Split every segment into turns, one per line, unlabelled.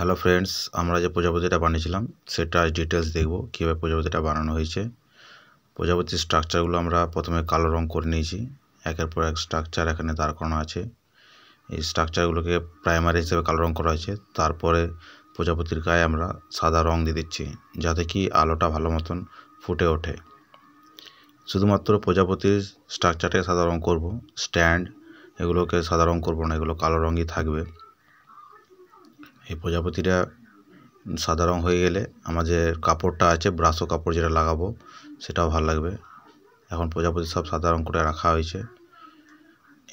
Hello friends, আমরা যে প্রজাপতিটা বানিয়েছিলাম সেটা ডিটেলস দেখব কীভাবে প্রজাপতিটা বানানো হয়েছে। প্রজাপতির স্ট্রাকচারগুলো আমরা প্রথমে কালো রং করে নিয়েছি। একের পর এক স্ট্রাকচার এখানে দাঁড় করানো আছে। এই স্ট্রাকচারগুলোকে প্রাইমারি হিসেবে কালো রং করা হয়েছে। তারপরে প্রজাপতির গায়ে আমরা সাদা রং দিয়ে দিচ্ছি যাতে কি আলোটা ভালো মতন ফুটে ওঠে। শুধুমাত্র প্রজাপতির স্ট্রাকচারটাকে সাদা রং করব, স্ট্যান্ড এগুলোকে সাদা রং করব না, এগুলো কালো রঙই থাকবে। এই প্রজাপতিটা সাদা রং হয়ে গেলে আমাদের কাপড়টা আছে ব্রাশো কাপড় যেটা লাগাবো সেটাও ভালো লাগবে। এখন প্রজাপতি সব সাদা রং করে রাখা হয়েছে।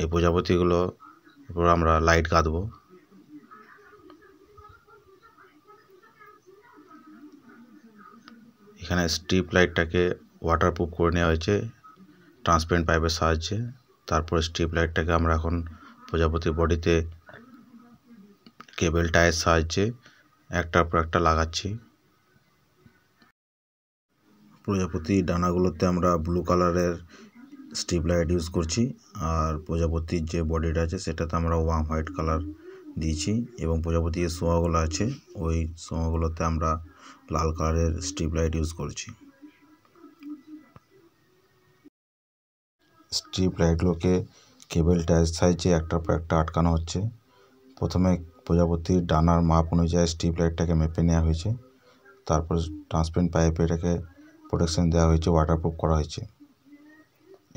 এই প্রজাপতিগুলো উপর আমরা লাইট গাঁথবো। এখানে স্ট্রিপ লাইটটাকে ওয়াটারপ্রুফ করে নেওয়া হয়েছে ট্রান্সপারেন্ট পাইপের সাহায্যে। তারপরে স্ট্রিপ লাইটটাকে আমরা এখন প্রজাপতির বডিতে কেবল টায়ের সাহায্যে একটার পর একটা লাগাচ্ছি। প্রজাপতি ডানাগুলোতে আমরা ব্লু কালারের স্ট্রিপ লাইট ইউজ করছি, আর প্রজাপতির যে বডিটা আছে সেটাতে আমরা ওয়ার্ম হোয়াইট কালার দিয়েছি, এবং প্রজাপতির যে সোয়াগুলো আছে ওই সোয়াগুলোতে আমরা লাল কালারের স্ট্রিপ লাইট ইউজ করছি। স্ট্রিপ লাইটগুলোকে কেবল টায়ের সাহায্যে একটার পর একটা আটকানো হচ্ছে। প্রথমে প্রজাপতির ডানার মাপ অনুযায়ী স্ট্রিপ লাইটটাকে মেপে নেওয়া হয়েছে। তারপর ট্রান্সপারেন্ট পাইপে এটাকে প্রোটেকশন দেওয়া হয়েছে, ওয়াটারপ্রুফ করা হয়েছে।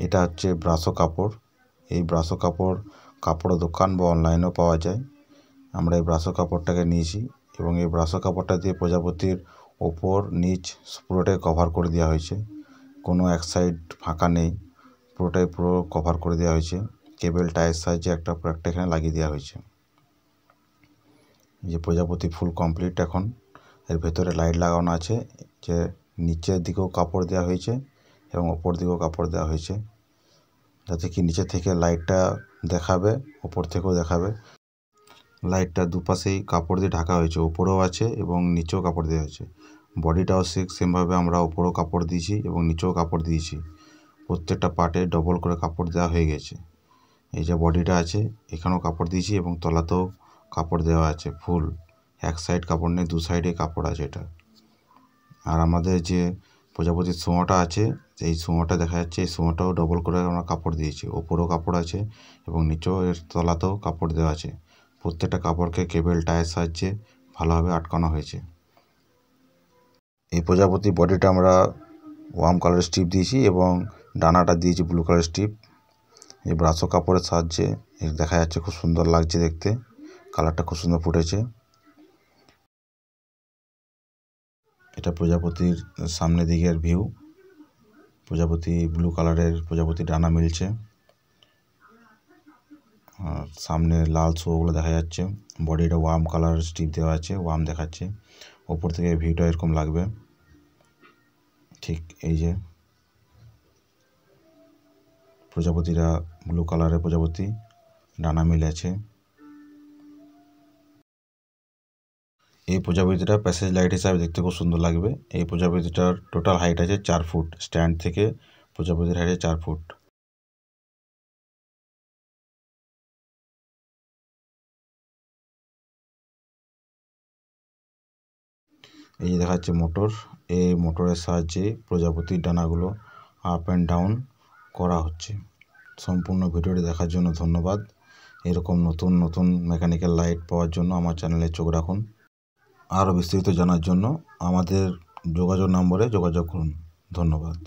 এটা হচ্ছে ব্রাশো কাপড়। এই ব্রাশো কাপড় কাপড়ের দোকান বা অনলাইনেও পাওয়া যায়। আমরা এই ব্রাশো কাপড়টাকে নিয়েছি এবং এই ব্রাশো কাপড়টা দিয়ে প্রজাপতির ওপর নিচ পুরোটাই কভার করে দেওয়া হয়েছে। কোনো এক সাইড ফাঁকা নেই, পুরোটাই পুরো কভার করে দেওয়া হয়েছে। কেবল টায়ের সাহায্যে একটার পর একটা এখানে লাগিয়ে দেওয়া হয়েছে। যে প্রজাপতি ফুল কমপ্লিট। এখন এর ভেতরে লাইট লাগানো আছে, যে নিচের দিকেও কাপড় দেওয়া হয়েছে এবং ওপর দিকেও কাপড় দেওয়া হয়েছে, যাতে কি নিচে থেকে লাইটটা দেখাবে, ওপর থেকেও দেখাবে। লাইটটা দুপাশেই কাপড় দিয়ে ঢাকা হয়েছে, ওপরেও আছে এবং নিচেও কাপড় দেওয়া হয়েছে। বডিটাও সেমভাবে আমরা ওপরেও কাপড় দিয়েছি এবং নিচেও কাপড় দিয়েছি। প্রত্যেকটা পার্টে ডবল করে কাপড় দেওয়া হয়ে গেছে। এই যে বডিটা আছে এখানেও কাপড় দিয়েছি এবং তলাতেও কাপড় দেওয়া আছে। ফুল এক সাইড কাপড় নেই, দু সাইডে কাপড় আছে এটা। আর আমাদের যে প্রজাপতির সোঁয়াটা আছে, এই সোঁয়াটা দেখা যাচ্ছে, এই সোঁয়াটাও ডবল করে আমরা কাপড় দিয়েছি। ওপরেও কাপড় আছে এবং নিচেও এর তলাতেও কাপড় দেওয়া আছে। প্রত্যেকটা কাপড়কে কেবল টায়ের সাহায্যে ভালোভাবে আটকানো হয়েছে। এই প্রজাপতি বডিটা আমরা ওয়ার্ম কালারের স্ট্রিপ দিয়েছি এবং ডানাটা দিয়েছি ব্লু কালারের স্ট্রিপ। এই ব্রাশো কাপড়ের সাহায্যে দেখা যাচ্ছে, খুব সুন্দর লাগছে দেখতে, কালারটা খুব সুন্দর ফুটেছে। এটা প্রজাপতির সামনের দিকের ভিউ। প্রজাপতি ব্লু কালারের প্রজাপতি ডানা মিলছে, আর সামনে লাল শোগুলো দেখা যাচ্ছে। বডিটা ওয়ার্ম কালার স্ট্রিপ দেওয়া আছে, ওয়ার্ম দেখাচ্ছে। ওপর থেকে ভিউটা এরকম লাগবে। ঠিক এই যে প্রজাপতিরা ব্লু কালারের প্রজাপতি, ডানা মিলে আছে। এই প্রজাপতিটা প্যাসেজ লাইট হিসাবে দেখতে খুব সুন্দর লাগবে। এই প্রজাপতিটার টোটাল হাইট আছে 4 ফুট। স্ট্যান্ড থেকে প্রজাপতির হাইট 4 ফুট। এই যে দেখা যাচ্ছে মোটর। এই মোটরের সাহায্যে প্রজাপতির ডানাগুলো আপ অ্যান্ড ডাউন করা হচ্ছে। সম্পূর্ণ ভিডিওটি দেখার জন্য ধন্যবাদ। এরকম নতুন নতুন মেকানিক্যাল লাইট পাওয়ার জন্য আমার চ্যানেলে চোখ রাখুন। আরও বিস্তারিত জানার জন্য আমাদের যোগাযোগ নম্বরে যোগাযোগ করুন। ধন্যবাদ।